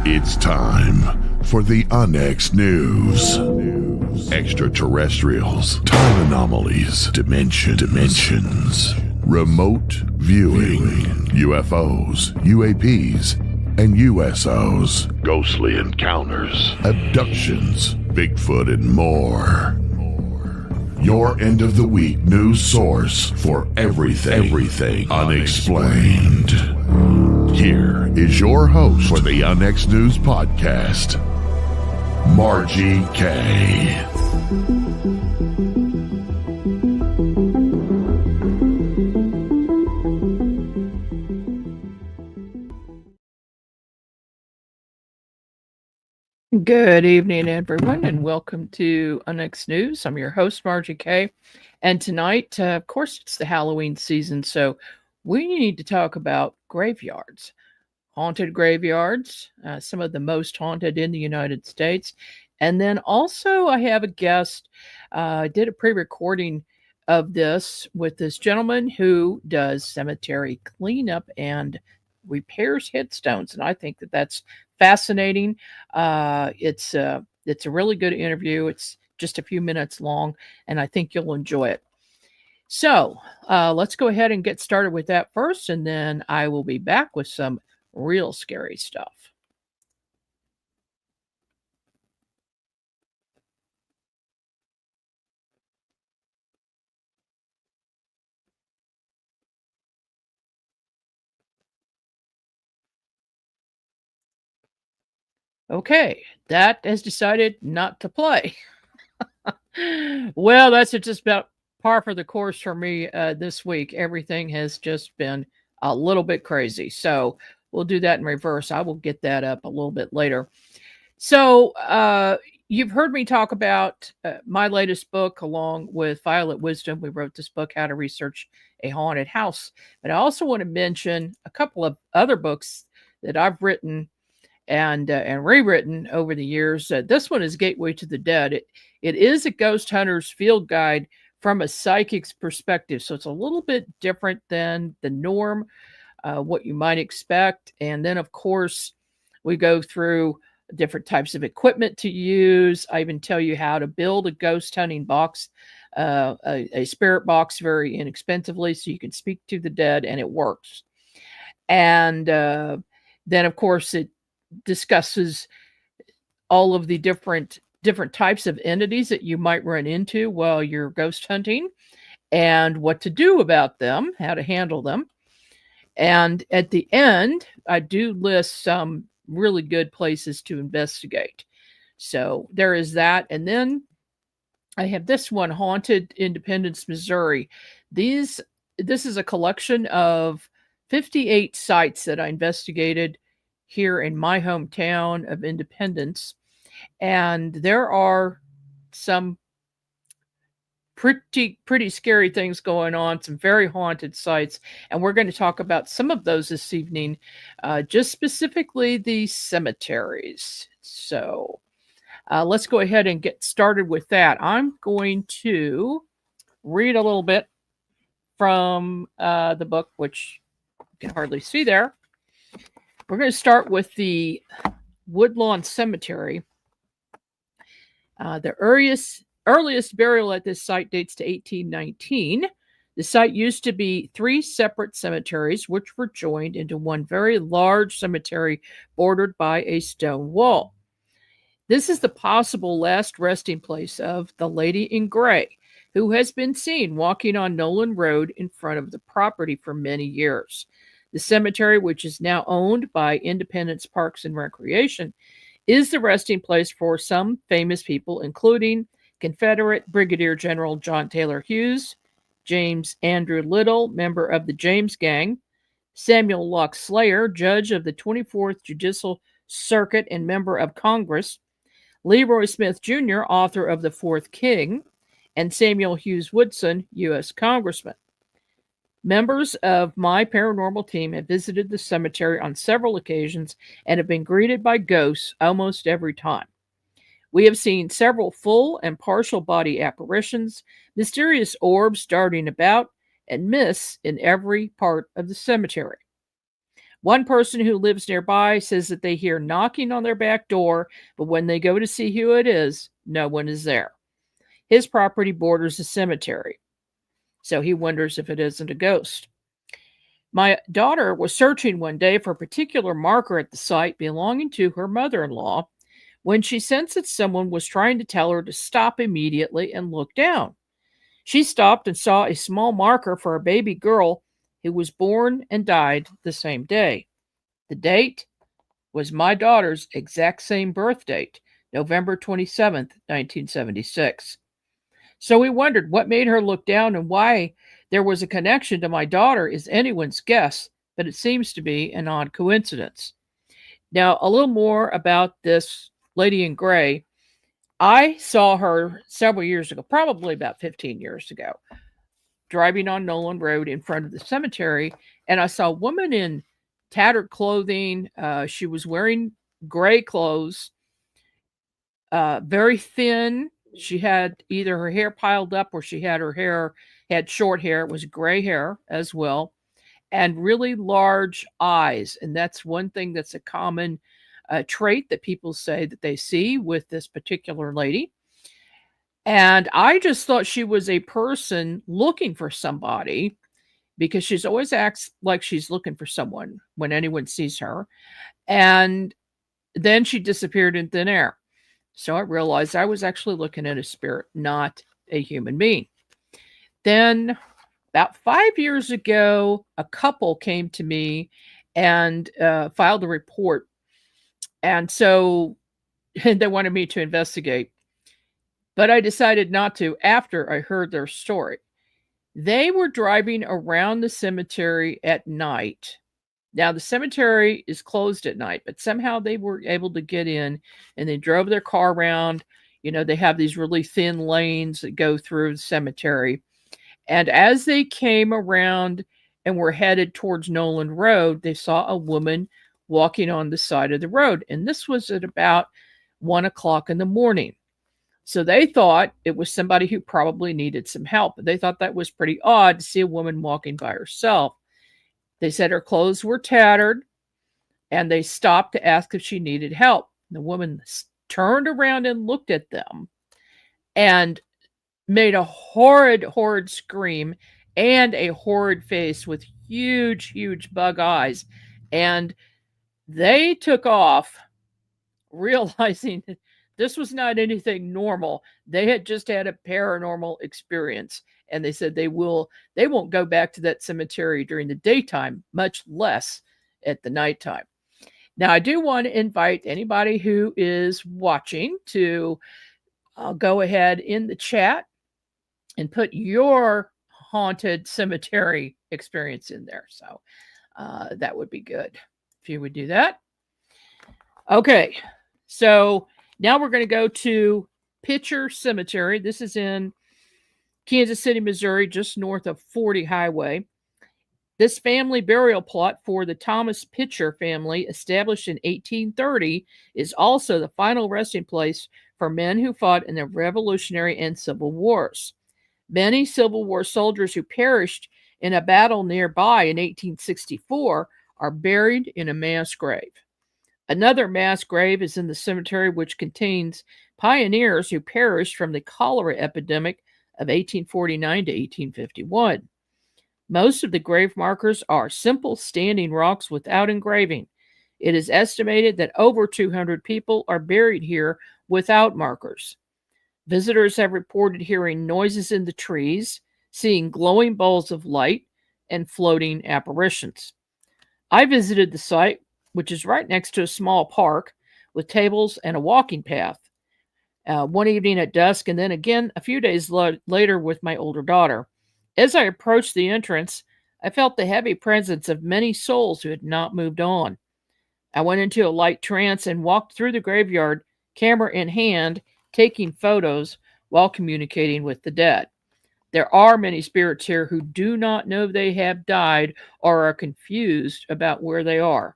It's time for the Unexplained News. Extraterrestrials, time anomalies, dimensions, remote viewing, UFOs, UAPs, and USOs, ghostly encounters, abductions, Bigfoot, and more. Your end of the week news source for everything unexplained. Here is your host for the Unexplained News podcast, Margie K. Good evening, everyone, and welcome to Unexplained News. I'm your host, Margie K. And tonight, of course, it's the Halloween season, so we need to talk about graveyards, haunted graveyards, some of the most haunted in the United States. And then also, I have a guest. I did a pre-recording of this with this gentleman who does cemetery cleanup and repairs headstones, and I think that that's fascinating. It's a really good interview. It's just a few minutes long, and I think you'll enjoy it. So let's go ahead and get started with that first, and then I will be back with some real scary stuff. Okay, that has decided not to play. Well, that's just about par for the course for me this week. Everything has just been a little bit crazy. So we'll do that in reverse. I will get that up a little bit later. So you've heard me talk about my latest book along with Violet Wisdom. We wrote this book, How to Research a Haunted House. But I also want to mention a couple of other books that I've written and rewritten over the years. This one is Gateway to the Dead. It is a ghost hunter's field guide from a psychic's perspective. So it's a little bit different than the norm, what you might expect. And then, of course, we go through different types of equipment to use. I even tell you how to build a ghost hunting box, a spirit box very inexpensively so you can speak to the dead and it works. And then, of course, it discusses all of the different types of entities that you might run into while you're ghost hunting and what to do about them, how to handle them. And at the end, I do list some really good places to investigate. So there is that. And then I have this one, Haunted Independence, Missouri. This is a collection of 58 sites that I investigated here in my hometown of Independence. And there are some pretty scary things going on, some very haunted sites. And we're going to talk about some of those this evening, just specifically the cemeteries. So let's go ahead and get started with that. I'm going to read a little bit from the book, which you can hardly see there. We're going to start with the Woodlawn Cemetery. The earliest burial at this site dates to 1819. The site used to be 3 separate cemeteries, which were joined into one very large cemetery bordered by a stone wall. This is the possible last resting place of the Lady in Gray, who has been seen walking on Nolan Road in front of the property for many years. The cemetery, which is now owned by Independence Parks and Recreation, is the resting place for some famous people, including Confederate Brigadier General John Taylor Hughes, James Andrew Little, member of the James Gang, Samuel Locke Slayer, judge of the 24th Judicial Circuit and member of Congress, Leroy Smith Jr., author of The Fourth King, and Samuel Hughes Woodson, U.S. Congressman. Members of my paranormal team have visited the cemetery on several occasions and have been greeted by ghosts almost every time. We have seen several full and partial body apparitions, mysterious orbs darting about, and myths in every part of the cemetery. One person who lives nearby says that they hear knocking on their back door, but when they go to see who it is, no one is there. His property borders a cemetery, so he wonders if it isn't a ghost. My daughter was searching one day for a particular marker at the site belonging to her mother in law when she sensed that someone was trying to tell her to stop immediately and look down. She stopped and saw a small marker for a baby girl who was born and died the same day. The date was my daughter's exact same birth date, November 27th, 1976. So we wondered what made her look down and why there was a connection to my daughter is anyone's guess, but it seems to be an odd coincidence. Now, a little more about this lady in gray. I saw her several years ago, probably about 15 years ago, driving on Nolan Road in front of the cemetery, and I saw a woman in tattered clothing. She was wearing gray clothes, very thin. She had either her hair piled up or she had her hair, had short hair. It was gray hair as well, and really large eyes. And that's one thing that's a common trait that people say that they see with this particular lady. And I just thought she was a person looking for somebody because she's always acts like she's looking for someone when anyone sees her. And then she disappeared in thin air. So I realized I was actually looking at a spirit, not a human being. Then about 5 years ago, a couple came to me and filed a report. And so they wanted me to investigate. But I decided not to after I heard their story. They were driving around the cemetery at night. Now, the cemetery is closed at night, but somehow they were able to get in and they drove their car around. You know, they have these really thin lanes that go through the cemetery. And as they came around and were headed towards Nolan Road, they saw a woman walking on the side of the road. And this was at about 1 o'clock in the morning. So they thought it was somebody who probably needed some help. They thought that was pretty odd to see a woman walking by herself. They said her clothes were tattered, and they stopped to ask if she needed help. The woman turned around and looked at them and made a horrid, horrid scream and a horrid face with huge, huge bug eyes. And they took off, realizing that this was not anything normal. They had just had a paranormal experience. And they said they won't go back to that cemetery during the daytime, much less at the nighttime. Now, I do want to invite anybody who is watching to go ahead in the chat and put your haunted cemetery experience in there. So that would be good if you would do that. Okay, so now we're going to go to Pitcher Cemetery. This is in Kansas City, Missouri, just north of 40 Highway. This family burial plot for the Thomas Pitcher family, established in 1830, is also the final resting place for men who fought in the Revolutionary and Civil Wars. Many Civil War soldiers who perished in a battle nearby in 1864 are buried in a mass grave. Another mass grave is in the cemetery, which contains pioneers who perished from the cholera epidemic of 1849 to 1851. Most of the grave markers are simple standing rocks without engraving. It is estimated that over 200 people are buried here without markers. Visitors have reported hearing noises in the trees, seeing glowing balls of light, and floating apparitions. I visited the site, which is right next to a small park with tables and a walking path. One evening at dusk, and then again a few days later with my older daughter. As I approached the entrance, I felt the heavy presence of many souls who had not moved on. I went into a light trance and walked through the graveyard, camera in hand, taking photos while communicating with the dead. There are many spirits here who do not know they have died or are confused about where they are.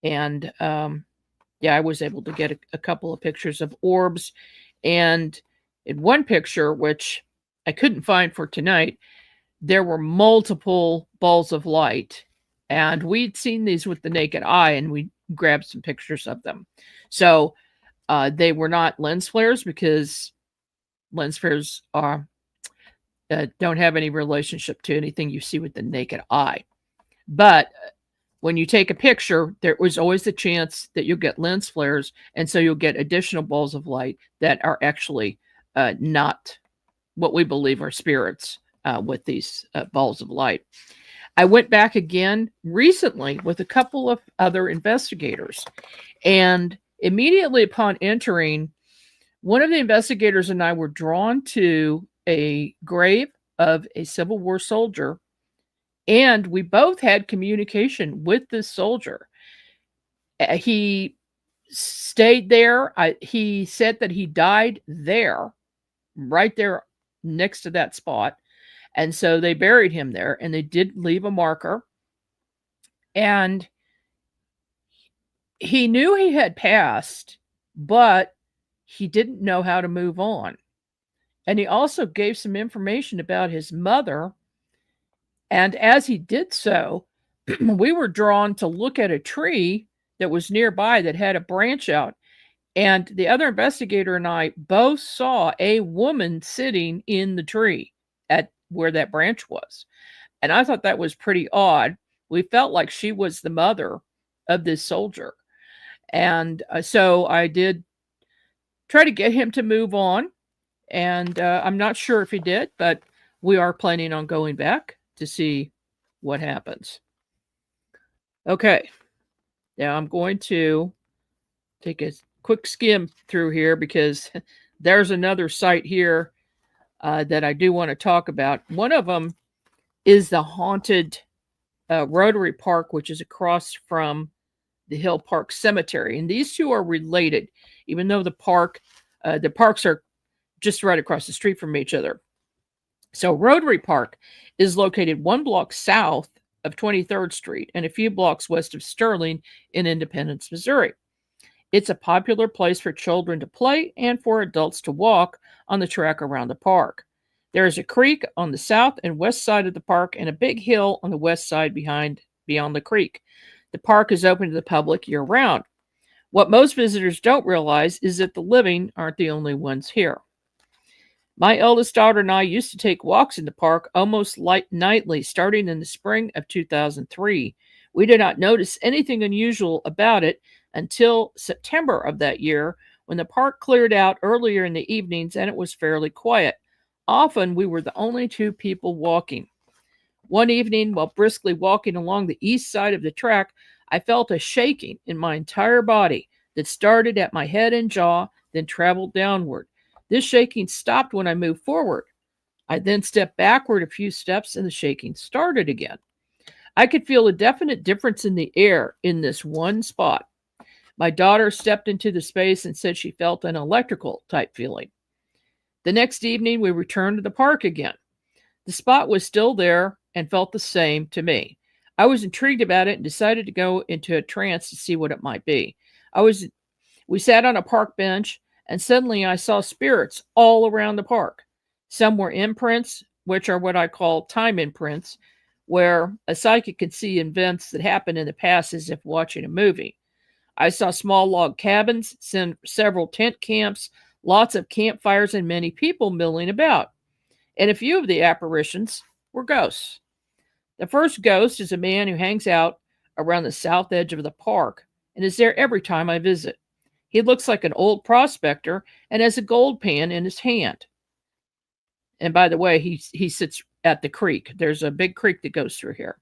And I was able to get a couple of pictures of orbs. And in one picture, which I couldn't find for tonight, there were multiple balls of light And we'd seen these with the naked eye, and we grabbed some pictures of them. So they were not lens flares, because lens flares don't have any relationship to anything you see with the naked eye. But when you take a picture, there was always the chance that you'll get lens flares, and so you'll get additional balls of light that are actually not what we believe are spirits with these balls of light. I went back again recently with a couple of other investigators, and immediately upon entering, one of the investigators and I were drawn to a grave of a Civil War soldier, and we both had communication with this soldier. He stayed there. He said that he died there, right there next to that spot. And so they buried him there, and they did leave a marker. And he knew he had passed, but he didn't know how to move on. And he also gave some information about his mother. And as he did so, we were drawn to look at a tree that was nearby that had a branch out. And the other investigator and I both saw a woman sitting in the tree at where that branch was. And I thought that was pretty odd. We felt like she was the mother of this soldier. And so I did try to get him to move on. And I'm not sure if he did, but we are planning on going back to see what happens. Okay. Now I'm going to take a quick skim through here, because there's another site here that I do want to talk about. One of them is the haunted Rotary Park, which is across from the Hill Park Cemetery. And these two are related, even though the parks are just right across the street from each other. So Rotary Park is located 1 block south of 23rd Street and a few blocks west of Sterling in Independence, Missouri. It's a popular place for children to play and for adults to walk on the track around the park. There is a creek on the south and west side of the park and a big hill on the west side beyond the creek. The park is open to the public year-round. What most visitors don't realize is that the living aren't the only ones here. My eldest daughter and I used to take walks in the park almost nightly, starting in the spring of 2003. We did not notice anything unusual about it until September of that year, when the park cleared out earlier in the evenings and it was fairly quiet. Often we were the only 2 people walking. One evening, while briskly walking along the east side of the track, I felt a shaking in my entire body that started at my head and jaw, then traveled downward. This shaking stopped when I moved forward. I then stepped backward a few steps and the shaking started again. I could feel a definite difference in the air in this one spot. My daughter stepped into the space and said she felt an electrical type feeling. The next evening, we returned to the park again. The spot was still there and felt the same to me. I was intrigued about it and decided to go into a trance to see what it might be. We sat on a park bench, and suddenly I saw spirits all around the park. Some were imprints, which are what I call time imprints, where a psychic can see events that happened in the past as if watching a movie. I saw small log cabins, several tent camps, lots of campfires, and many people milling about. And a few of the apparitions were ghosts. The first ghost is a man who hangs out around the south edge of the park and is there every time I visit. He looks like an old prospector and has a gold pan in his hand. And by the way, he sits at the creek. There's a big creek that goes through here.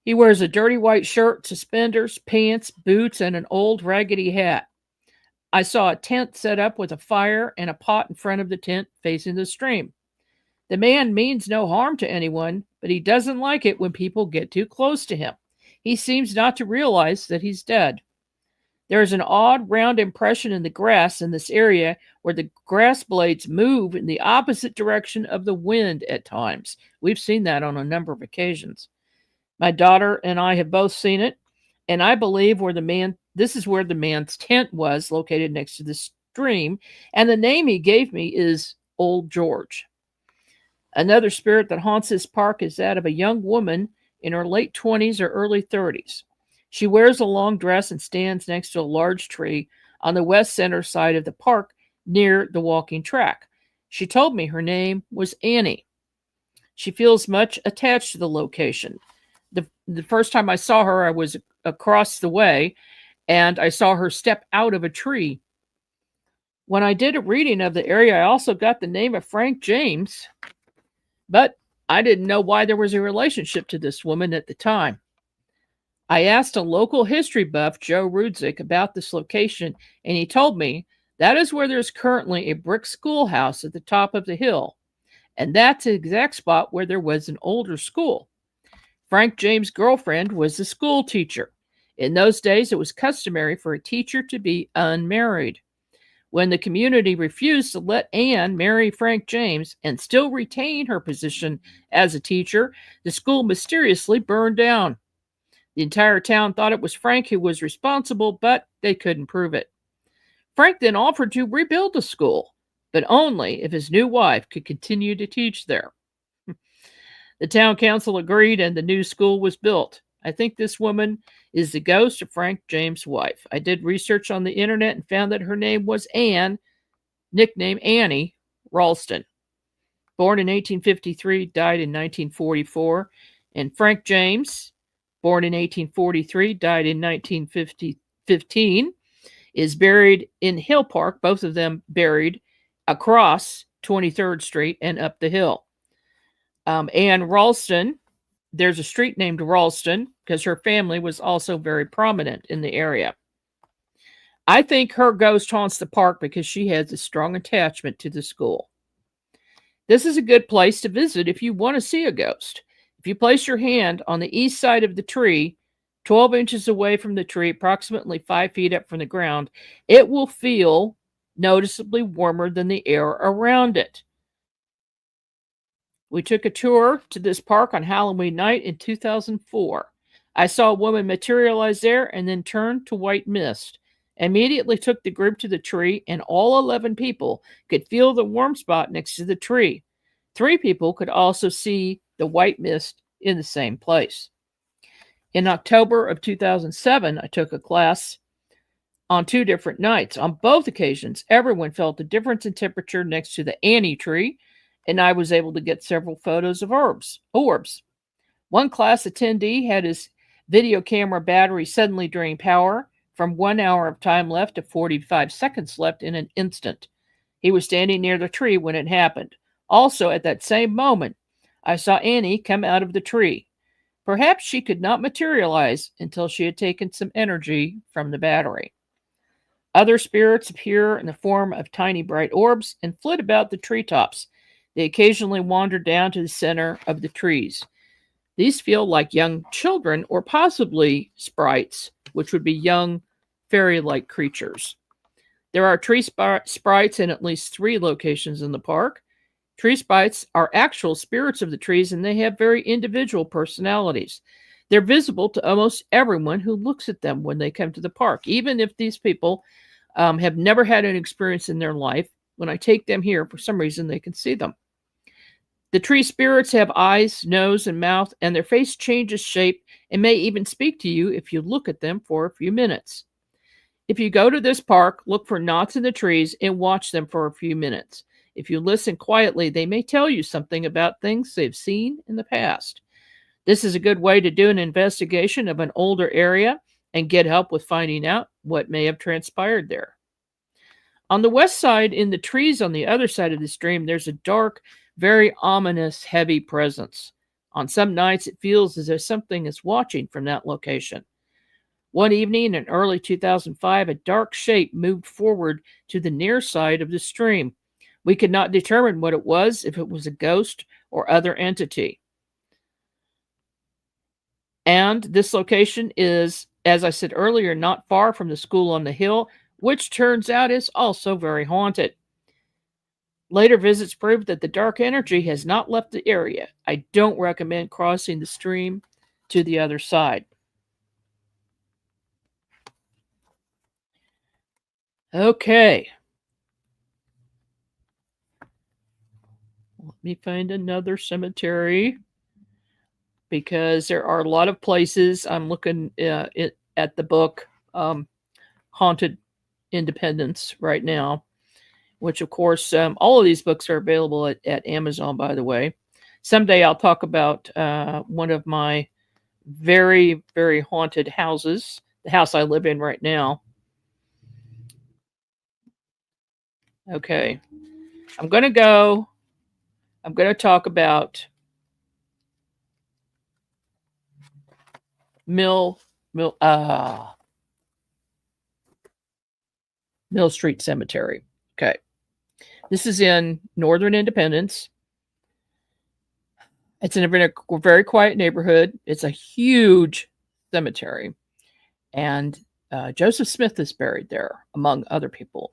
He wears a dirty white shirt, suspenders, pants, boots, and an old raggedy hat. I saw a tent set up with a fire and a pot in front of the tent facing the stream. The man means no harm to anyone, but he doesn't like it when people get too close to him. He seems not to realize that he's dead. There is an odd round impression in the grass in this area where the grass blades move in the opposite direction of the wind at times. We've seen that on a number of occasions. My daughter and I have both seen it, and I believe this is where the man's tent was, located next to the stream, and the name he gave me is Old George. Another spirit that haunts this park is that of a young woman in her late 20s or early 30s. She wears a long dress and stands next to a large tree on the west center side of the park near the walking track. She told me her name was Annie. She feels much attached to the location. The first time I saw her, I was across the way and I saw her step out of a tree. When I did a reading of the area, I also got the name of Frank James, but I didn't know why there was a relationship to this woman at the time. I asked a local history buff, Joe Rudzik, about this location, and he told me that is where there's currently a brick schoolhouse at the top of the hill, and that's the exact spot where there was an older school. Frank James' girlfriend was a school teacher. In those days, it was customary for a teacher to be unmarried. When the community refused to let Anne marry Frank James and still retain her position as a teacher, the school mysteriously burned down. The entire town thought it was Frank who was responsible, but they couldn't prove it. Frank then offered to rebuild the school, but only if his new wife could continue to teach there. The town council agreed and the new school was built. I think this woman is the ghost of Frank James' wife. I did research on the internet and found that her name was Anne, nicknamed Annie Ralston. Born in 1853, died in 1944. And Frank James, born in 1843, died in 1915, is buried in Hill Park, both of them buried across 23rd Street and up the hill. Anne Ralston, there's a street named Ralston because her family was also very prominent in the area. I think her ghost haunts the park because she has a strong attachment to the school. This is a good place to visit if you want to see a ghost. If you place your hand on the east side of the tree, 12 inches away from the tree, approximately 5 feet up from the ground, it will feel noticeably warmer than the air around it. We took a tour to this park on Halloween night in 2004. I saw a woman materialize there and then turn to white mist. Immediately took the group to the tree, and all 11 people could feel the warm spot next to the tree. 3 people could also see the white mist in the same place. In October of 2007, I took a class on 2 different nights. On both occasions, everyone felt a difference in temperature next to the Annie tree, and I was able to get several photos of orbs. One class attendee had his video camera battery suddenly drain power from 1 hour of time left to 45 seconds left in an instant. He was standing near the tree when it happened. Also, at that same moment, I saw Annie come out of the tree. Perhaps she could not materialize until she had taken some energy from the battery. Other spirits appear in the form of tiny bright orbs and flit about the treetops. They occasionally wander down to the center of the trees. These feel like young children or possibly sprites, which would be young fairy-like creatures. There are tree sprites in at least 3 locations in the park. Tree sprites are actual spirits of the trees, and they have very individual personalities. They're visible to almost everyone who looks at them when they come to the park, even if these people have never had an experience in their life. When I take them here, for some reason, they can see them. The tree spirits have eyes, nose, and mouth, and their face changes shape and may even speak to you if you look at them for a few minutes. If you go to this park, look for knots in the trees and watch them for a few minutes. If you listen quietly, they may tell you something about things they've seen in the past. This is a good way to do an investigation of an older area and get help with finding out what may have transpired there. On the west side, in the trees on the other side of the stream, there's a dark, very ominous, heavy presence. On some nights, it feels as if something is watching from that location. One evening in early 2005, a dark shape moved forward to the near side of the stream. We could not determine what it was, if it was a ghost or other entity. And this location is, as I said earlier, not far from the school on the hill, which turns out is also very haunted. Later visits proved that the dark energy has not left the area. I don't recommend crossing the stream to the other side. Okay. Let me find another cemetery. because there are a lot of places. I'm looking at the book Haunted Independence right now, which, of course, all of these books are available at Amazon, by the way. Someday I'll talk about one of my very, very haunted houses, the house I live in right now. Okay. I'm going to talk about Mill Mill Mill Street Cemetery. Okay. This is in Northern Independence. It's in a very quiet neighborhood. It's a huge cemetery. And Joseph Smith is buried there, among other people.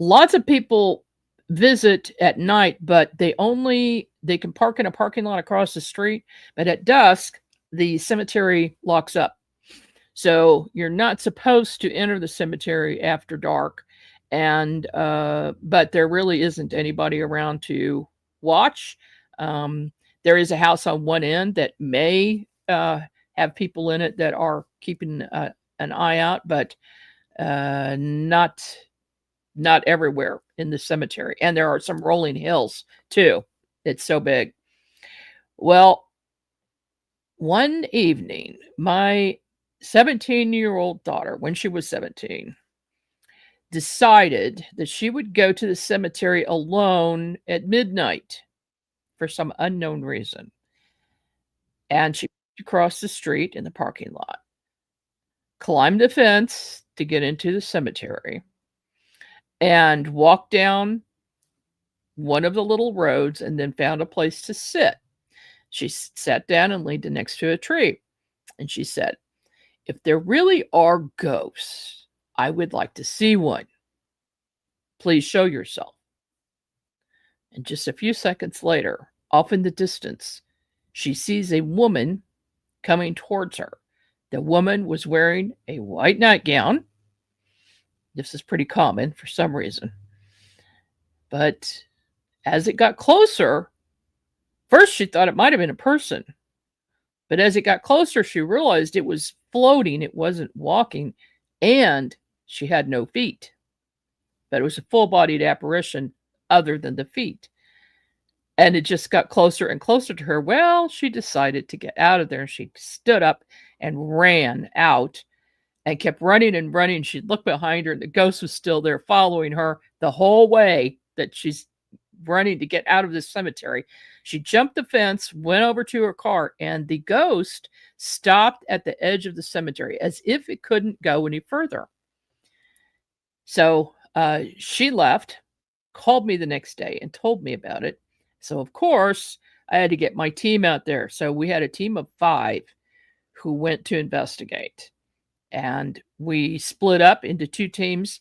Lots of people visit at night, but they can park in a parking lot across the street. But at dusk, the cemetery locks up. So you're not supposed to enter the cemetery after dark. And but there really isn't anybody around to watch. There is a house on one end that may have people in it that are keeping an eye out, but not everywhere in the cemetery. And there are some rolling hills too. It's so big. Well, one evening, my 17-year-old daughter, when she was 17, decided that she would go to the cemetery alone at midnight for some unknown reason. And she crossed the street in the parking lot, climbed the fence to get into the cemetery, and walked down one of the little roads and then found a place to sit. She sat down and leaned next to a tree. And she said, "If there really are ghosts, I would like to see one. Please show yourself." And just a few seconds later, off in the distance, she sees a woman coming towards her. The woman was wearing a white nightgown. This is pretty common for some reason. But as it got closer, first she thought it might have been a person. But as it got closer, she realized it was floating. It wasn't walking. And she had no feet. But it was a full-bodied apparition other than the feet. And it just got closer and closer to her. Well, she decided to get out of there. She stood up and ran out and kept running and running. She'd look behind her, and the ghost was still there following her the whole way that she's running to get out of this cemetery. She jumped the fence, went over to her car, and the ghost stopped at the edge of the cemetery as if it couldn't go any further. So she left, called me the next day, and told me about it. So, of course, I had to get my team out there. So we had a team of 5 who went to investigate. And we split up into 2 teams.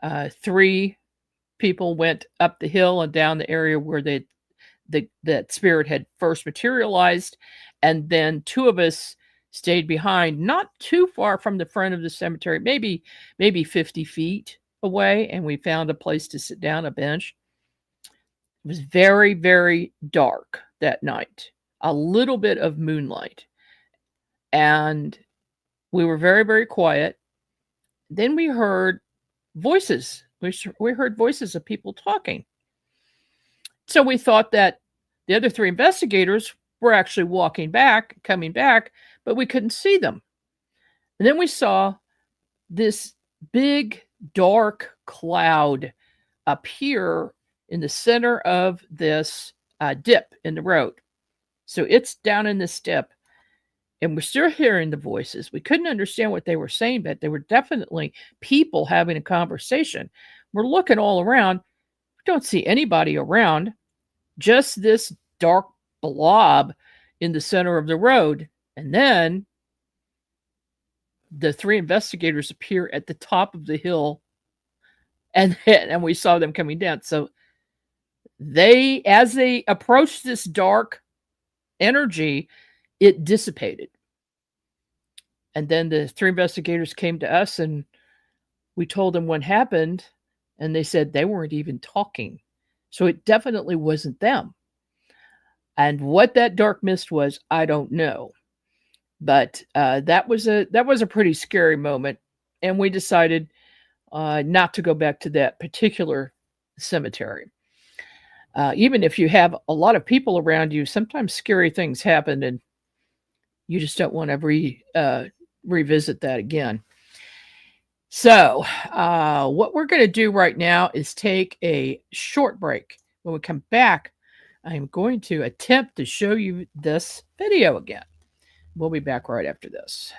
3 people went up the hill and down the area where that spirit had first materialized. And then 2 of us stayed behind, not too far from the front of the cemetery, maybe 50 feet away. And we found a place to sit down, a bench. It was very, very dark that night, a little bit of moonlight. And we were very, very quiet. Then we heard voices. We heard voices of people talking. So we thought that the other 3 investigators were actually coming back, but we couldn't see them. And then we saw this big, dark cloud appear in the center of this dip in the road. So it's down in this dip. And we're still hearing the voices. We couldn't understand what they were saying, but they were definitely people having a conversation. We're looking all around. We don't see anybody around, just this dark blob in the center of the road. And then the 3 investigators appear at the top of the hill, and we saw them coming down. So as they approached this dark energy, it dissipated. And then the 3 investigators came to us, and we told them what happened, and they said they weren't even talking. So it definitely wasn't them. And what that dark mist was, I don't know. But that was a pretty scary moment, and we decided not to go back to that particular cemetery. Even if you have a lot of people around you, sometimes scary things happen, and you just don't want to revisit that again. So, what we're going to do right now is take a short break. When we come back, I'm going to attempt to show you this video again. We'll be back right after this.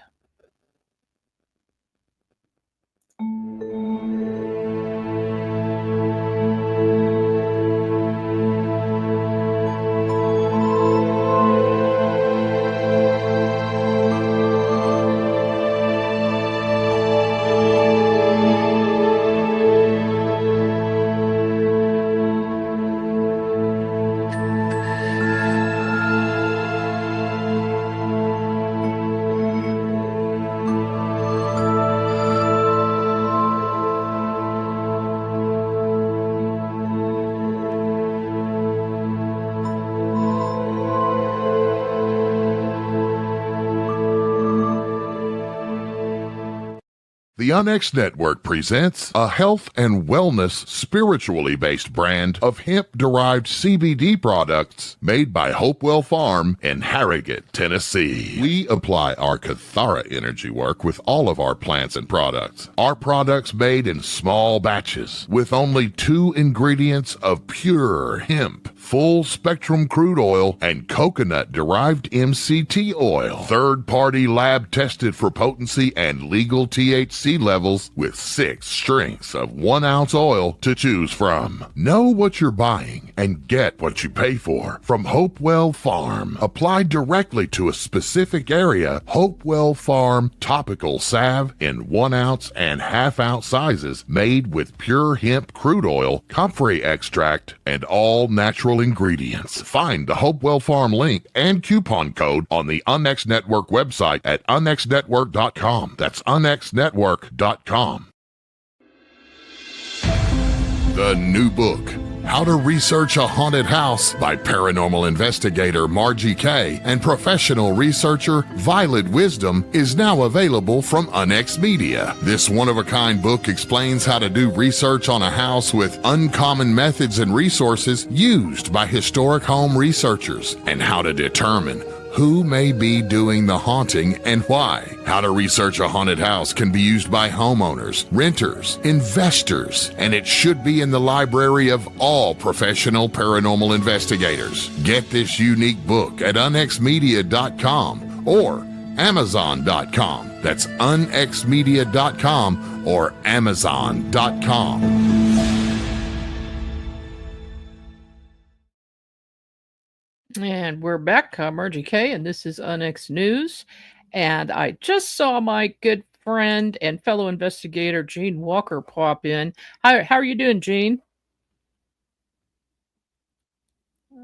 The Unex Network presents a health and wellness spiritually based brand of hemp-derived CBD products made by Hopewell Farm in Harrogate, Tennessee. We apply our Cathara energy work with all of our plants and products. Our products made in small batches with only 2 ingredients of pure hemp, full-spectrum crude oil, and coconut-derived MCT oil. Third-party lab tested for potency and legal THC levels with 6 strengths of 1 ounce oil to choose from. Know what you're buying and get what you pay for from Hopewell Farm. Applied directly to a specific area, Hopewell Farm topical salve in 1 ounce and ½ ounce sizes made with pure hemp crude oil, comfrey extract, and all natural ingredients. Find the Hopewell Farm link and coupon code on the Unex Network website at unexnetwork.com. That's unexnetwork.com. The new book, How to Research a Haunted House by paranormal investigator Margie K and professional researcher Violet Wisdom, is now available from Unex Media. This one-of-a-kind book explains how to do research on a house with uncommon methods and resources used by historic home researchers, and how to determine who may be doing the haunting and why. How to Research a Haunted House can be used by homeowners, renters, investors, and it should be in the library of all professional paranormal investigators. Get this unique book at unexmedia.com or amazon.com. That's unexmedia.com or amazon.com. And we're back. I'm Margie K, and this is Unex News. And I just saw my good friend and fellow investigator Gene Walker pop in. How are you doing, Gene?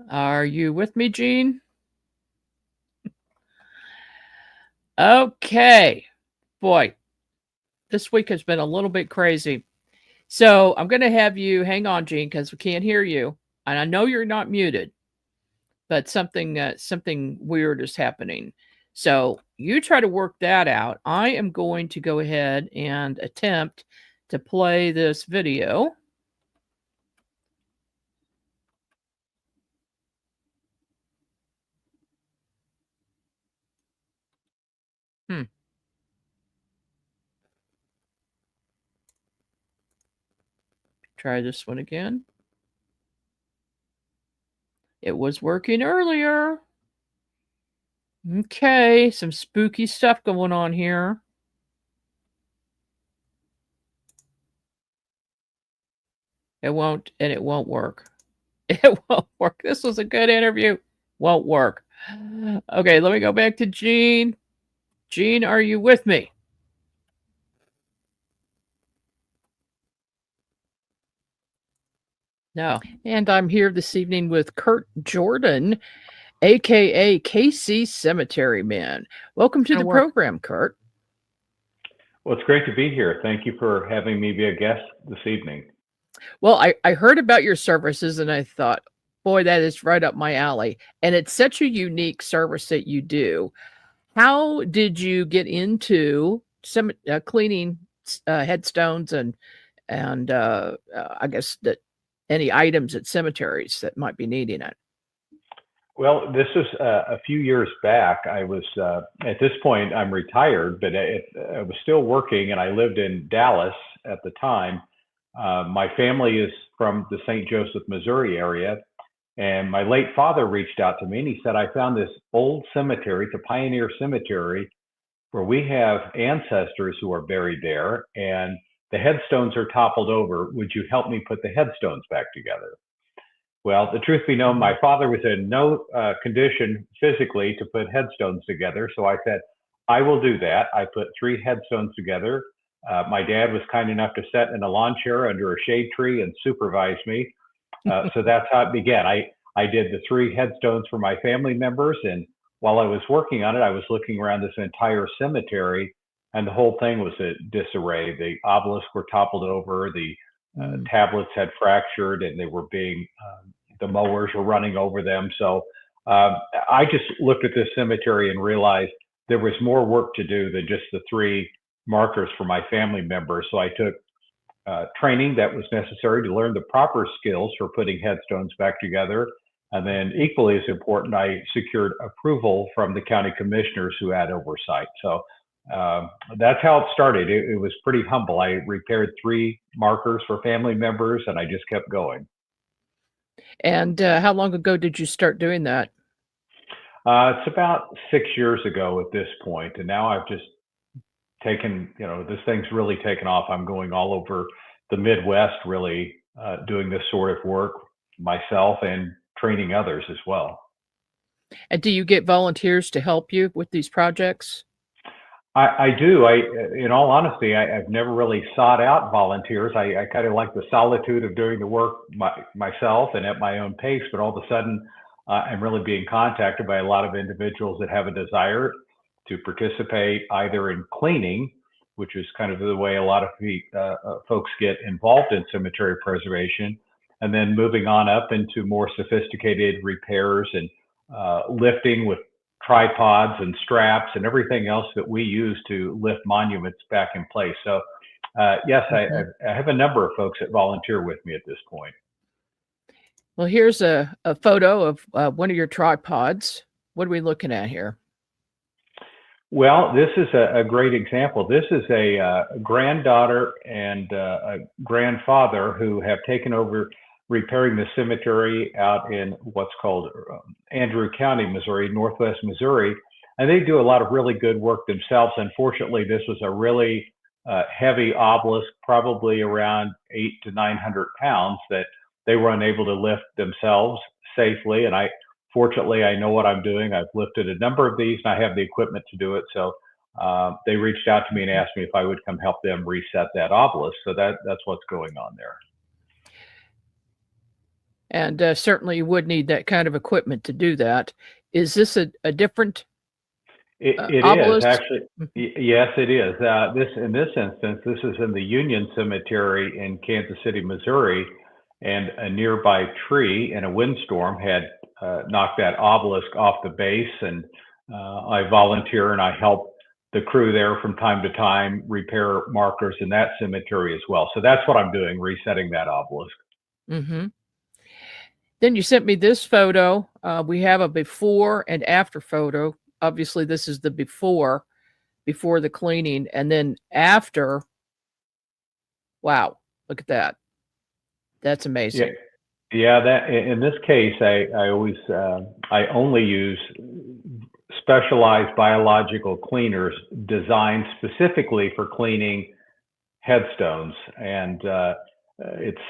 Are you with me, Gene? Okay. Boy, this week has been a little bit crazy. So I'm going to have you hang on, Gene, because we can't hear you. And I know you're not muted, but something weird is happening. So you try to work that out. I am going to go ahead and attempt to play this video. Try this one again. It was working earlier. Okay, some spooky stuff going on here. It won't work. It won't work. This was a good interview. Won't work. Okay, let me go back to Gene. Gene, are you with me? No. And I'm here this evening with Kurt Jordan, aka KC Cemetery Man. Welcome to the program, Kurt. Well, it's great to be here. Thank you for having me be a guest this evening. Well, I heard about your services and I thought, Boy, that is right up my alley. And it's such a unique service that you do. How did you get into some cleaning headstones and I guess that any items at cemeteries that might be needing it? Well, this was a few years back. I was, at this point, I'm retired, but I was still working and I lived in Dallas at the time. My family is from the St. Joseph, Missouri area. And my late father reached out to me and he said, I found this old cemetery. It's a pioneer cemetery where we have ancestors who are buried there and the headstones are toppled over. Would you help me put the headstones back together? Well, the truth be known, my father was in no condition physically to put headstones together. So I said, I will do that. I put 3 headstones together. My dad was kind enough to sit in a lawn chair under a shade tree and supervise me. So that's how it began. I did the 3 headstones for my family members. And while I was working on it, I was looking around this entire cemetery and the whole thing was a disarray. The obelisks were toppled over, the tablets had fractured and they were being, the mowers were running over them. So I just looked at this cemetery and realized there was more work to do than just the 3 markers for my family members. So I took training that was necessary to learn the proper skills for putting headstones back together. And then equally as important, I secured approval from the county commissioners who had oversight. So that's how it started. It was pretty humble. I repaired 3 markers for family members and I just kept going. And how long ago did you start doing that? It's about 6 years ago at this point, and now I've just taken, this thing's really taken off. I'm going all over the Midwest, really doing this sort of work myself and training others as well. And do you get volunteers to help you with these projects? I do. In all honesty, I've never really sought out volunteers. I kind of like the solitude of doing the work myself and at my own pace. But all of a sudden, I'm really being contacted by a lot of individuals that have a desire to participate either in cleaning, which is kind of the way a lot of folks get involved in cemetery preservation, and then moving on up into more sophisticated repairs and lifting with tripods and straps and everything else that we use to lift monuments back in place. So yes, I have a number of folks that volunteer with me at this point. Well, here's a photo of one of your tripods. What are we looking at here? Well, this is a great example. This is a granddaughter and a grandfather who have taken over repairing the cemetery out in what's called Andrew County, Missouri, Northwest Missouri. And they do a lot of really good work themselves. Unfortunately, this was a really heavy obelisk, probably around 800 to 900 pounds that they were unable to lift themselves safely. And fortunately, I know what I'm doing. I've lifted a number of these and I have the equipment to do it. So they reached out to me and asked me if I would come help them reset that obelisk. So that's what's going on there. And certainly you would need that kind of equipment to do that. Is this a different It obelisk? is actually, yes, it is. In this instance, this is in the Union Cemetery in Kansas City, Missouri, and a nearby tree in a windstorm had knocked that obelisk off the base. And I volunteer and I help the crew there from time to time repair markers in that cemetery as well. So that's what I'm doing, resetting that obelisk. Mm-hmm. Then you sent me this photo. We have a before and after photo. Obviously, this is the before the cleaning, and then after. Wow, look at that. That's amazing. Yeah. That in this case, I always I only use specialized biological cleaners designed specifically for cleaning headstones, and it's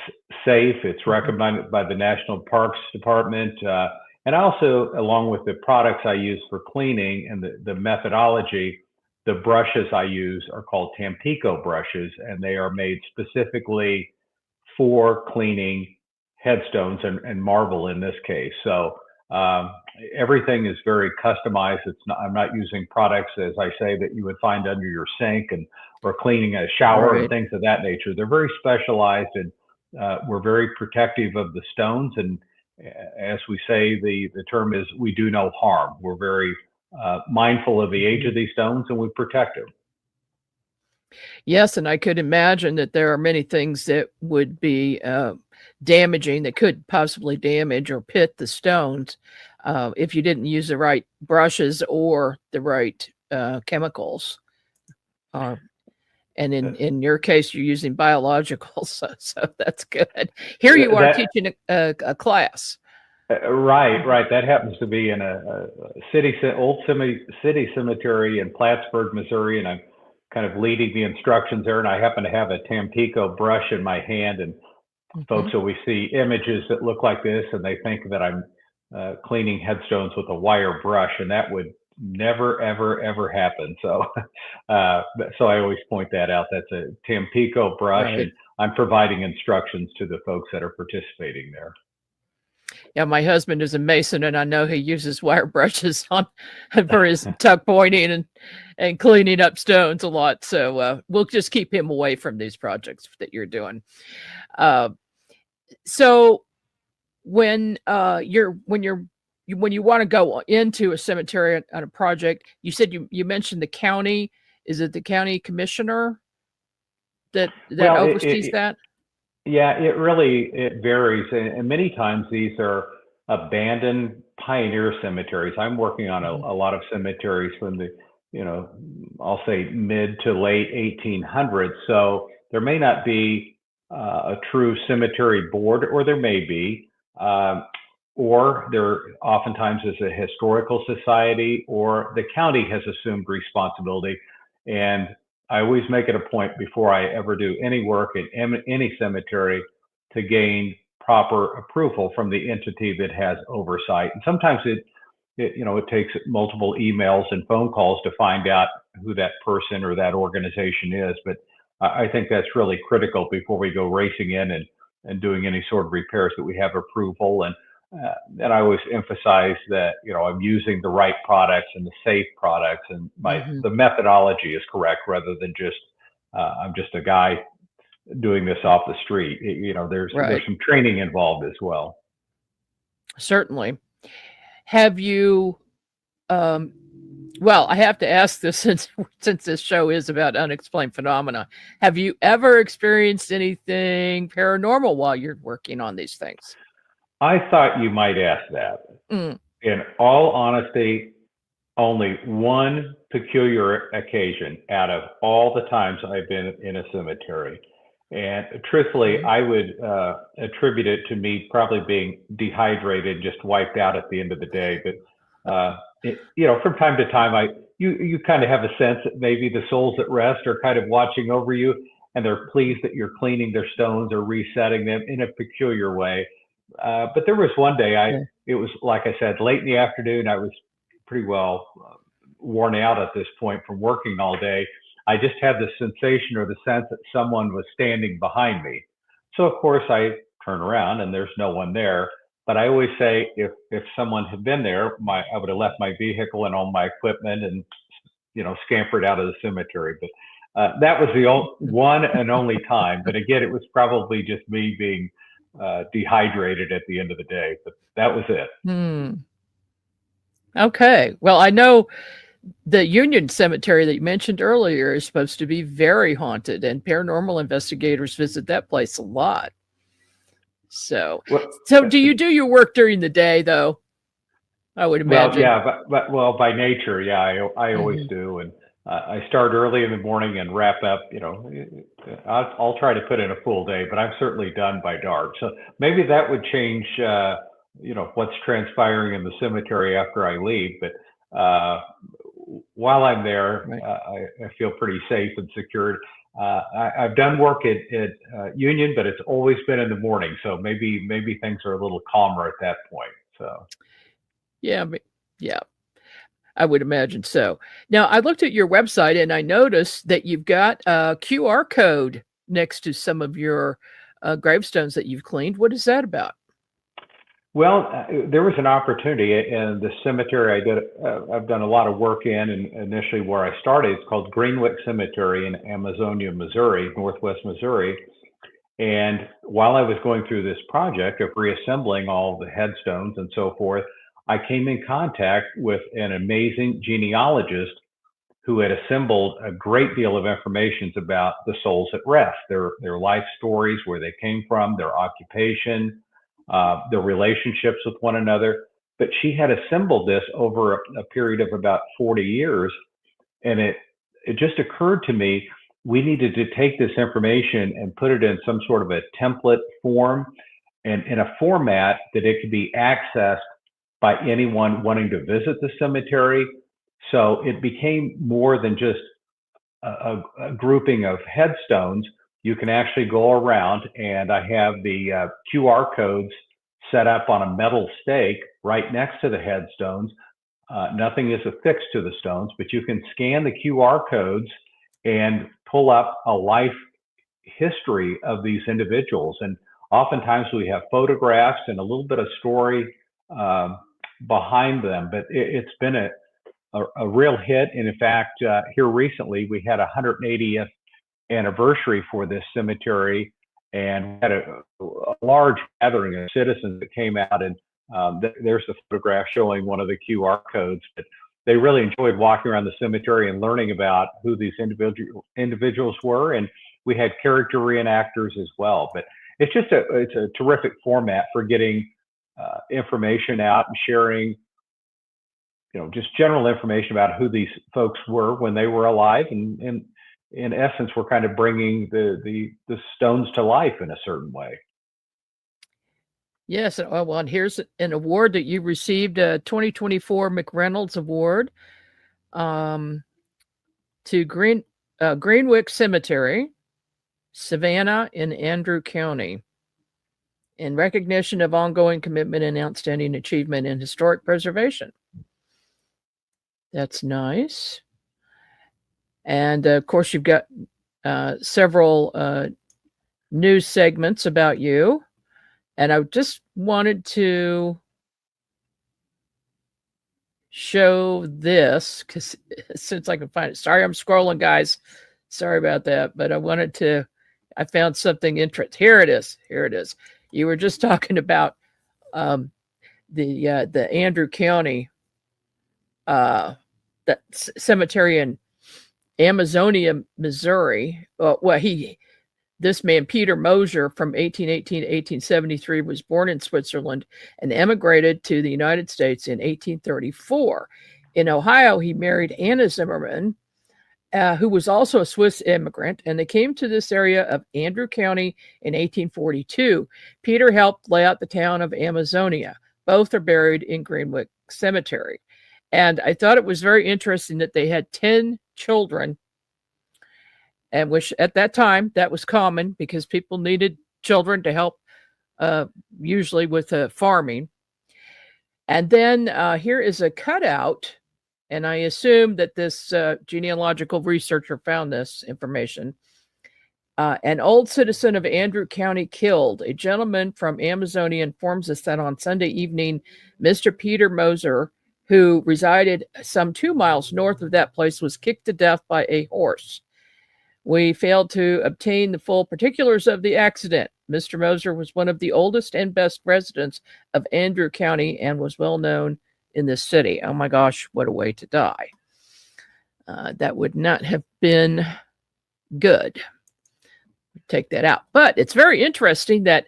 safe. It's recommended by the National Parks Department. And also, along with the products I use for cleaning and the methodology, the brushes I use are called Tampico brushes, and they are made specifically for cleaning headstones and marble in this case. So everything is very customized. I'm not using products, as I say, that you would find under your sink or cleaning a shower and things of that nature. They're very specialized, and we're very protective of the stones. And as we say, the term is we do no harm. We're very mindful of the age of these stones, and we protect them. Yes, and I could imagine that there are many things that would be damaging, that could possibly damage or pit the stones if you didn't use the right brushes or the right chemicals. And in your case, you're using biologicals, so that's good. Here you are teaching a class. Right. That happens to be in a old city cemetery in Plattsburgh, Missouri, and I'm kind of leading the instructions there. And I happen to have a Tampico brush in my hand, and folks always see images that look like this, and they think that I'm cleaning headstones with a wire brush, and that would never, ever happen. So, so I always point that out. That's a Tampico brush, Right. and I'm providing instructions to the folks that are participating there. Yeah, my husband is a mason, and I know he uses wire brushes on for his tuck pointing and cleaning up stones a lot. So we'll just keep him away from these projects that you're doing. So when you want to go into a cemetery on a project, you said you mentioned the county. Is it the county commissioner that oversees that? Yeah, it varies, and many times these are abandoned pioneer cemeteries. I'm working on a lot of cemeteries from the, I'll say mid to late 1800s. So there may not be a true cemetery board, or there may be, or there oftentimes is a historical society, or the county has assumed responsibility. And I always make it a point before I ever do any work at any cemetery to gain proper approval from the entity that has oversight. And sometimes it takes multiple emails and phone calls to find out who that person or that organization is. But I think that's really critical before we go racing in and doing any sort of repairs, that we have approval. And I always emphasize that, I'm using the right products and the safe products, and the methodology is correct, rather than just, I'm just a guy doing this off the street. There's some training involved as well. Certainly. Have you, well, I have to ask this since this show is about unexplained phenomena. Have you ever experienced anything paranormal while you're working on these things? I thought you might ask that. In all honesty, only one peculiar occasion out of all the times I've been in a cemetery. And truthfully, I would attribute it to me probably being dehydrated, just wiped out at the end of the day. But, from time to time, you kind of have a sense that maybe the souls at rest are kind of watching over you, and they're pleased that you're cleaning their stones or resetting them in a peculiar way. But there was one day, it was, like I said, late in the afternoon. I was pretty well worn out at this point from working all day. I just had the sensation or the sense that someone was standing behind me. So of course I turn around and there's no one there. But I always say, if someone had been there, I would have left my vehicle and all my equipment and, scampered out of the cemetery. But that was the one and only time. But again, it was probably just me being dehydrated at the end of the day. But that was it. Okay. Well, I know the Union Cemetery that you mentioned earlier is supposed to be very haunted, and paranormal investigators visit that place a lot. So do you do your work during the day, though? I would imagine. Well, by nature, I always do. And I start early in the morning and wrap up, I'll try to put in a full day, but I'm certainly done by dark. So maybe that would change, what's transpiring in the cemetery after I leave. But while I'm there, I feel pretty safe and secure. I've done work at Union, but it's always been in the morning. So maybe things are a little calmer at that point. So. Yeah. I would imagine so. Now, I looked at your website and I noticed that you've got a QR code next to some of your gravestones that you've cleaned. What is that about? Well, there was an opportunity in the cemetery I've done a lot of work in, and initially where I started, it's called Greenwick Cemetery in Amazonia, Missouri, Northwest Missouri. And while I was going through this project of reassembling all the headstones and so forth, I came in contact with an amazing genealogist who had assembled a great deal of information about the souls at rest, their life stories, where they came from, their occupation, their relationships with one another. But she had assembled this over a period of about 40 years. And it just occurred to me, we needed to take this information and put it in some sort of a template form and in a format that it could be accessed by anyone wanting to visit the cemetery. So it became more than just a grouping of headstones. You can actually go around, and I have the QR codes set up on a metal stake right next to the headstones. Nothing is affixed to the stones, but you can scan the QR codes and pull up a life history of these individuals. And oftentimes we have photographs and a little bit of story behind them, but it's been a real hit. And in fact, here recently, we had a 180th anniversary for this cemetery, and we had a large gathering of citizens that came out, and there's a photograph showing one of the QR codes. But they really enjoyed walking around the cemetery and learning about who these individuals were, and we had character reenactors as well. But it's just it's a terrific format for getting information out and sharing, just general information about who these folks were when they were alive, and in essence, we're kind of bringing the stones to life in a certain way. Yes, well, and here's an award that you received, a 2024 McReynolds Award, to Greenwick Cemetery, Savannah in Andrew County, in recognition of ongoing commitment and outstanding achievement in historic preservation. That's nice. And of course, you've got several news segments about you. And I just wanted to show this because since I can find it. Sorry, I'm scrolling, guys. Sorry about that. But I found something interesting. Here it is. You were just talking about the Andrew County that cemetery in Amazonia, Missouri. This man, Peter Moser, from 1818 to 1873, was born in Switzerland and emigrated to the United States in 1834. In Ohio, he married Anna Zimmerman, who was also a Swiss immigrant, and they came to this area of Andrew County in 1842. Peter helped lay out the town of Amazonia. Both are buried in Greenwick Cemetery. And I thought it was very interesting that they had 10 children, and which at that time that was common because people needed children to help usually with farming. And then here is a cutout, and I assume that this genealogical researcher found this information. An old citizen of Andrew County killed. A gentleman from Amazonia informs us that on Sunday evening, Mr. Peter Moser, who resided some 2 miles north of that place, was kicked to death by a horse. We failed to obtain the full particulars of the accident. Mr. Moser was one of the oldest and best residents of Andrew County and was well known in this city. Oh my gosh, what a way to die. That would not have been good. Take that out. But it's very interesting that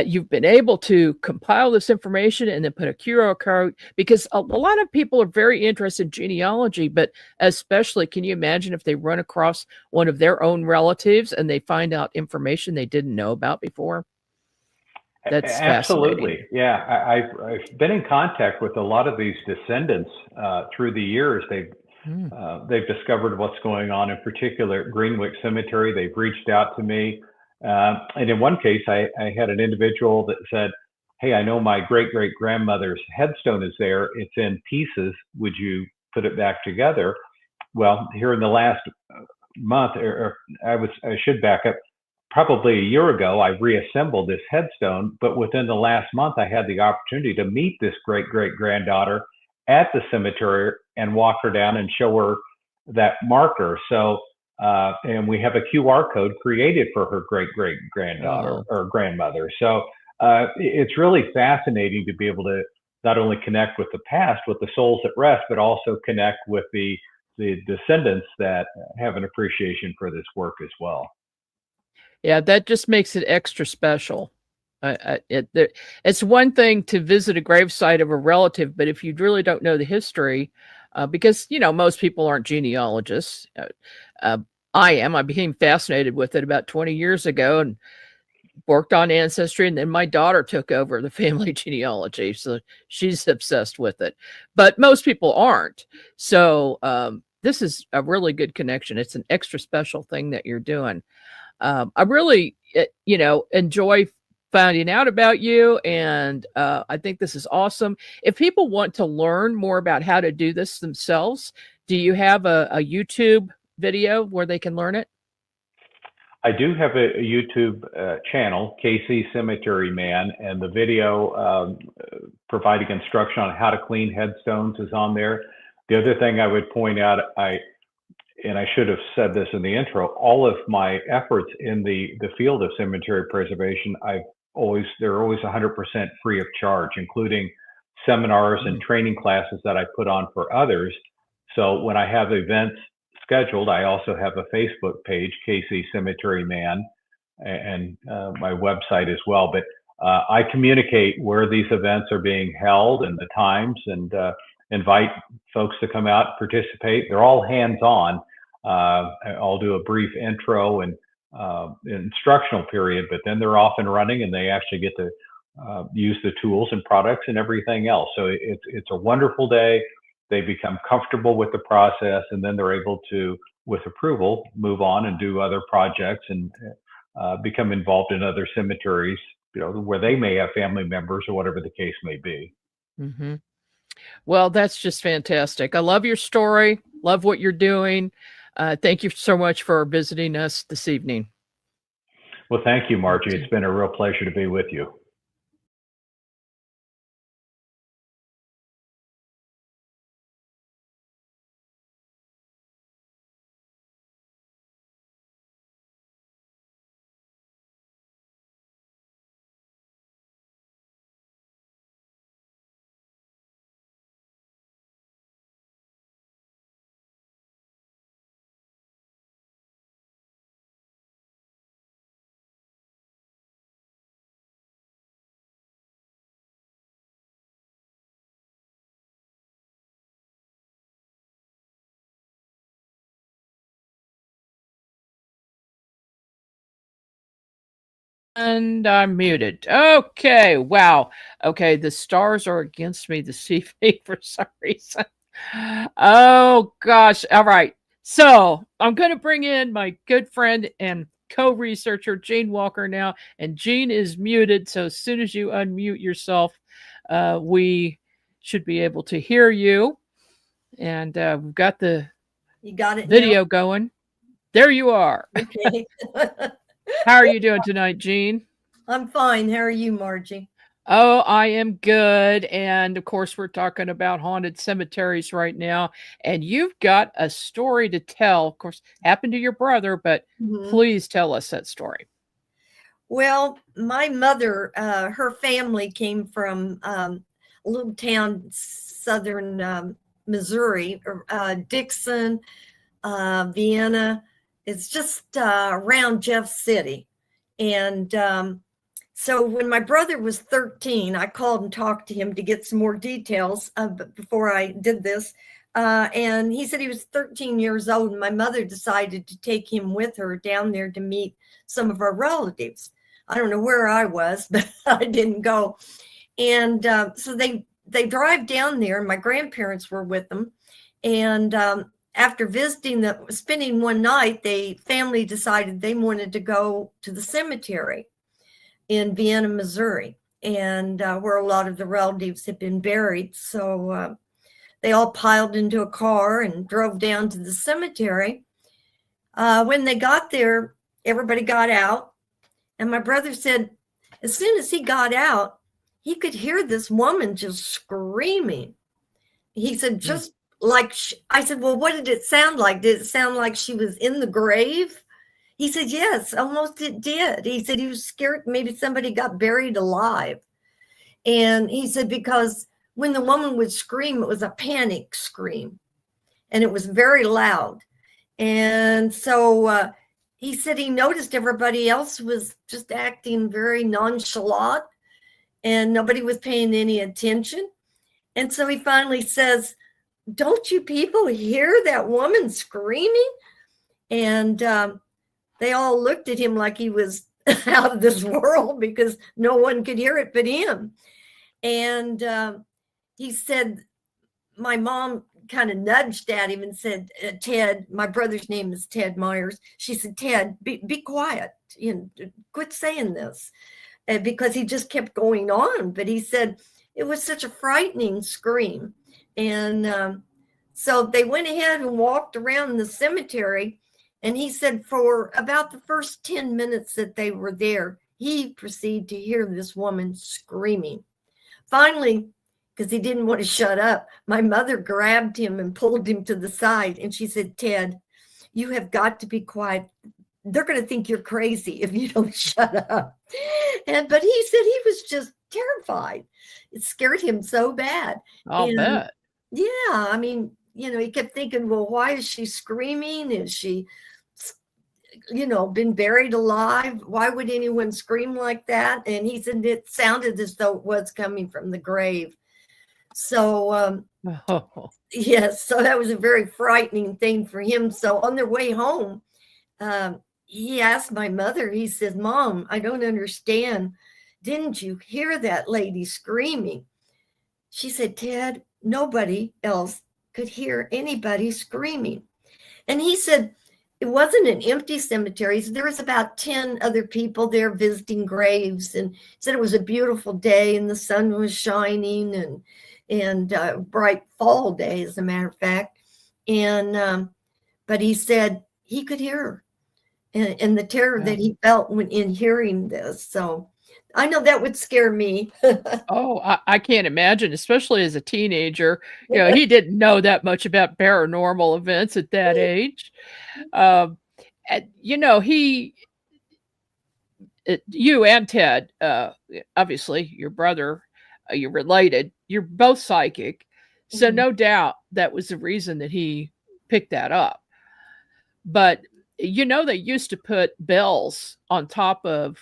you've been able to compile this information and then put a QR code, because a lot of people are very interested in genealogy, but especially, can you imagine if they run across one of their own relatives and they find out information they didn't know about before? That's absolutely. Yeah, I've been in contact with a lot of these descendants through the years. They've discovered what's going on, in particular at Greenwick Cemetery. They've reached out to me. And in one case, I had an individual that said, "Hey, I know my great-great-grandmother's headstone is there. It's in pieces. Would you put it back together?" Well, here in the last month, or I should back up, probably a year ago, I reassembled this headstone. But within the last month, I had the opportunity to meet this great-great-granddaughter at the cemetery and walk her down and show her that marker. So and we have a QR code created for her great-great-granddaughter Oh, or grandmother. So it's really fascinating to be able to not only connect with the past, with the souls at rest, but also connect with the descendants that have an appreciation for this work as well. yeah, that just makes it extra special. It's one thing to visit a gravesite of a relative, but if you really don't know the history, because most people aren't genealogists. Uh, I am. I became fascinated with it about 20 years ago and worked on ancestry, and then my daughter took over the family genealogy, so she's obsessed with it. But most people aren't. So this is a really good connection. It's an extra special thing that you're doing. I really, enjoy finding out about you, and I think this is awesome. If people want to learn more about how to do this themselves, do you have a YouTube video where they can learn it? I do have a YouTube channel, KC Cemetery Man, and the video providing instruction on how to clean headstones is on there. The other thing I would point out, and I should have said this in the intro, all of my efforts in the field of cemetery preservation, they're always 100% free of charge, including seminars and training classes that I put on for others. So when I have events scheduled, I also have a Facebook page, KC Cemetery Man, and my website as well. But I communicate where these events are being held and the times, and invite folks to come out and participate. They're all hands-on. I'll do a brief intro and instructional period, but then they're off and running, and they actually get to use the tools and products and everything else. So it's a wonderful day. They become comfortable with the process, and then they're able to, with approval, move on and do other projects and become involved in other cemeteries, where they may have family members or whatever the case may be. Mm-hmm. Well, that's just fantastic. I love your story. Love what you're doing. Thank you so much for visiting us this evening. Well, thank you, Margie. It's been a real pleasure to be with you. And I'm muted. Okay. Wow. Okay. The stars are against me this evening for some reason. Oh, gosh. All right. So I'm going to bring in my good friend and co-researcher, Gene Walker, now. And Gene is muted. So as soon as you unmute yourself, we should be able to hear you. And we've got the video going. There you are. Okay. How are you doing tonight, Gene? I'm fine. How are you, Margie? Oh, I am good. And of course, we're talking about haunted cemeteries right now. And you've got a story to tell. Of course, happened to your brother, but please tell us that story. Well, my mother, her family came from a little town, southern Missouri, Dixon, Vienna. It's just around Jeff City. And so when my brother was 13, I called and talked to him to get some more details before I did this. And he said he was 13 years old, and my mother decided to take him with her down there to meet some of our relatives. I don't know where I was, but I didn't go. And so they drive down there, and my grandparents were with them. And after spending one night, the family decided they wanted to go to the cemetery in Vienna, Missouri, and where a lot of the relatives had been buried. So they all piled into a car and drove down to the cemetery. When they got there, everybody got out. And my brother said, as soon as he got out, he could hear this woman just screaming. He said, just like I said, well, what did it sound like? Did it sound like she was in the grave? He said, yes, almost it did. He said he was scared maybe somebody got buried alive. And he said, because when the woman would scream, it was a panic scream and it was very loud. And so he said he noticed everybody else was just acting very nonchalant and nobody was paying any attention. And so he finally says, don't you people hear that woman screaming? And they all looked at him like he was out of this world because no one could hear it but him. And he said, my mom kind of nudged at him and said, Ted, my brother's name is Ted Myers. She said, Ted, be quiet, quit saying this, because he just kept going on. But he said it was such a frightening scream. And so they went ahead and walked around the cemetery. And he said for about the first 10 minutes that they were there, he proceeded to hear this woman screaming. Finally, because he didn't want to shut up, my mother grabbed him and pulled him to the side. And she said, Ted, you have got to be quiet. They're going to think you're crazy if you don't shut up. But he said he was just terrified. It scared him so bad. I'll bet. Yeah, I mean, he kept thinking, well, why is she screaming? Is she, been buried alive? Why would anyone scream like that? And he said it sounded as though it was coming from the grave. So, yes, so that was a very frightening thing for him. So on their way home, he asked my mother, he said, Mom, I don't understand. Didn't you hear that lady screaming? She said, Ted, nobody else could hear anybody screaming. And he said, it wasn't an empty cemetery. There was about 10 other people there visiting graves, and said it was a beautiful day and the sun was shining and bright fall day, as a matter of fact. And but he said he could hear her and the terror that he felt when in hearing this. So I know that would scare me. Oh, I can't imagine, especially as a teenager. He didn't know that much about paranormal events at that age. You and Ted, obviously your brother, you're related, you're both psychic. So no doubt that was the reason that he picked that up. But, they used to put bells on top of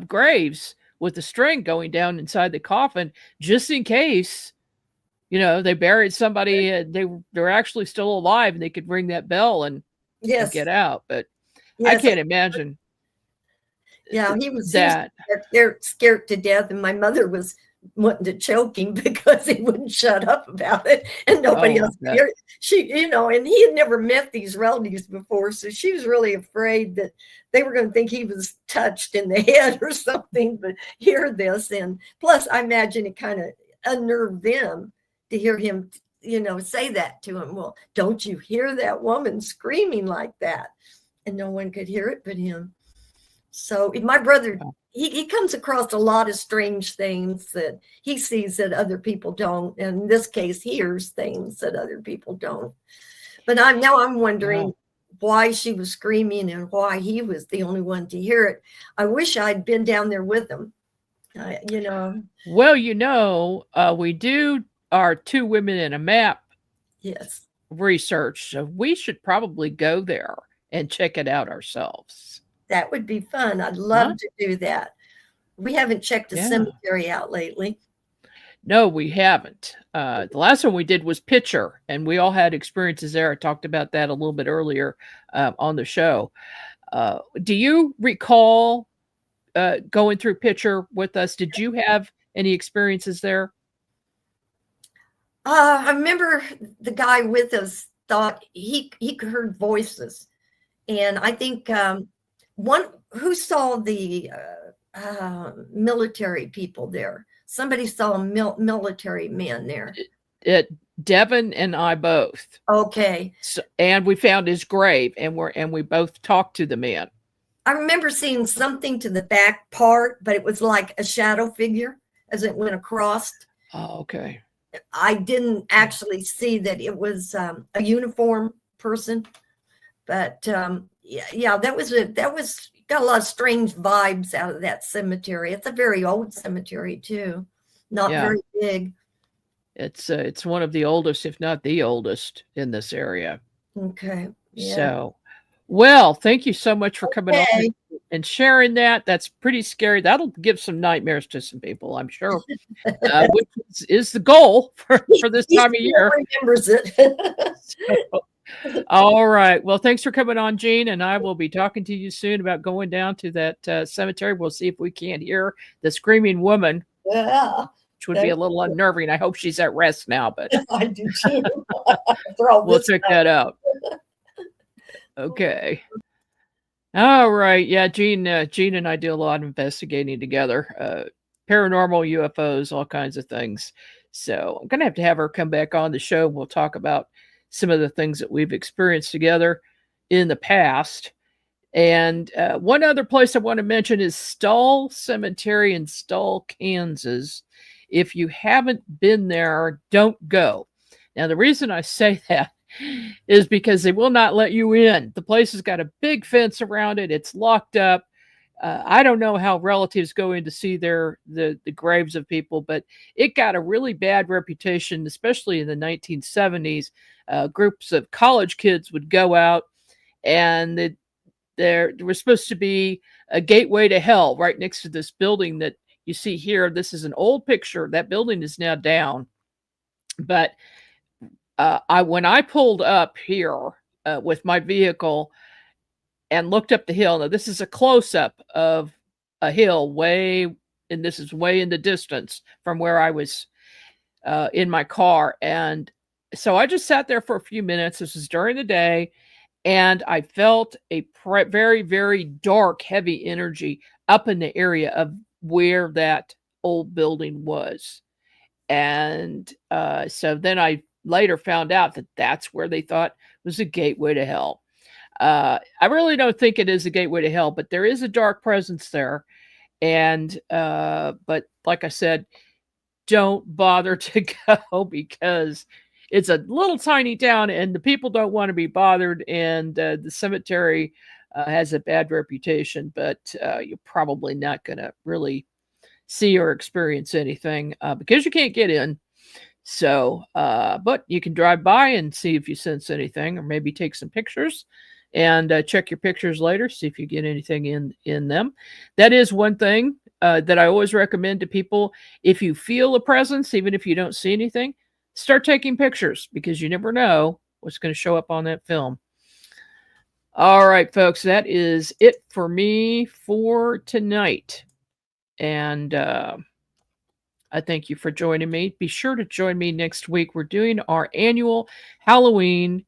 graves with a string going down inside the coffin, just in case, they buried somebody and they're actually still alive and they could ring that bell and get out. But I can't imagine. Yeah, he was that. scared to death, and my mother was wanting to choke him because he wouldn't shut up about it, and nobody else could hear it. She, and he had never met these relatives before, so she was really afraid that they were going to think he was touched in the head or something, but hear this. And plus, I imagine it kind of unnerved them to hear him, say that to him. Well, don't you hear that woman screaming like that? And no one could hear it but him. So my brother, he comes across a lot of strange things that he sees that other people don't. And in this case, hears things that other people don't. But I'm wondering why she was screaming and why he was the only one to hear it. I wish I'd been down there with him. Well, we do our 2 Women in a Map research. So we should probably go there and check it out ourselves. That would be fun. I'd love to do that. We haven't checked the cemetery out lately. No, we haven't. The last one we did was Pitcher, and we all had experiences there. I talked about that a little bit earlier on the show. Do you recall going through Pitcher with us? Did you have any experiences there? I remember the guy with us thought he heard voices. And I think one who saw the military people there. Somebody saw a military man there. Devin and I both. Okay. So, and we found his grave, and we both talked to the man. I remember seeing something to the back part, but it was like a shadow figure as it went across. Oh, okay. I didn't actually see that it was a uniform person, but yeah, that was got a lot of strange vibes out of that cemetery. It's a very old cemetery too, not Yeah. very big. It's one of the oldest, if not the oldest, in this area. Okay. Yeah. So, well, thank you so much for coming on Okay. and sharing that. That's pretty scary. That'll give some nightmares to some people, I'm sure, which is the goal for this He time of still year. remembers it. So, all right. Well, thanks for coming on, Jean, and I will be talking to you soon about going down to that cemetery. We'll see if we can't hear the screaming woman, Yeah, which would be a little unnerving. I hope she's at rest now, but I do too. After all we'll this check time. that out. Okay. All right. Yeah, Jean and I do a lot of investigating together. Paranormal, UFOs, all kinds of things. So I'm gonna have her come back on the show. We'll talk about some of the things that we've experienced together in the past. And one other place I want to mention is Stull Cemetery in Stull, Kansas. If you haven't been there, don't go. Now, the reason I say that is because they will not let you in. The place has got a big fence around it. It's locked up. I don't know how relatives go in to see the graves of people, but it got a really bad reputation, especially in the 1970s. Groups of college kids would go out, and there was supposed to be a gateway to hell right next to this building that you see here. This is an old picture. That building is now down, but when I pulled up here with my vehicle and looked up the hill. Now, this is a close-up of a hill and this is way in the distance from where I was in my car. And so I just sat there for a few minutes. This is during the day, and I felt a very, very dark, heavy energy up in the area of where that old building was. And so then I later found out that that's where they thought was a gateway to hell. I really don't think it is a gateway to hell, but there is a dark presence there. And but like I said, don't bother to go because it's a little tiny town and the people don't want to be bothered. And the cemetery has a bad reputation, but you're probably not going to really see or experience anything because you can't get in. So, but you can drive by and see if you sense anything, or maybe take some pictures and check your pictures later, see if you get anything in them. That is one thing that I always recommend to people. If you feel a presence, even if you don't see anything, start taking pictures because you never know what's going to show up on that film. All right, folks, that is it for me for tonight. And I thank you for joining me. Be sure to join me next week. We're doing our annual Halloween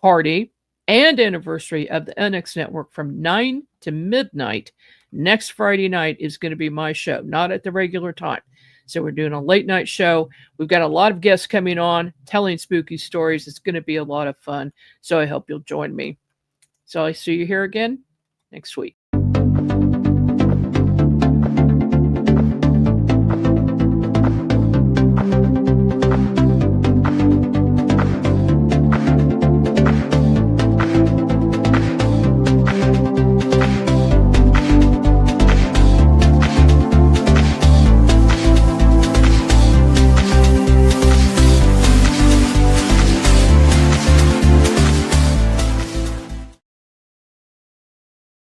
party and anniversary of the NX Network from 9 to midnight. Next Friday night is going to be my show, not at the regular time. So we're doing a late night show. We've got a lot of guests coming on, telling spooky stories. It's going to be a lot of fun. So I hope you'll join me. So I see you here again next week.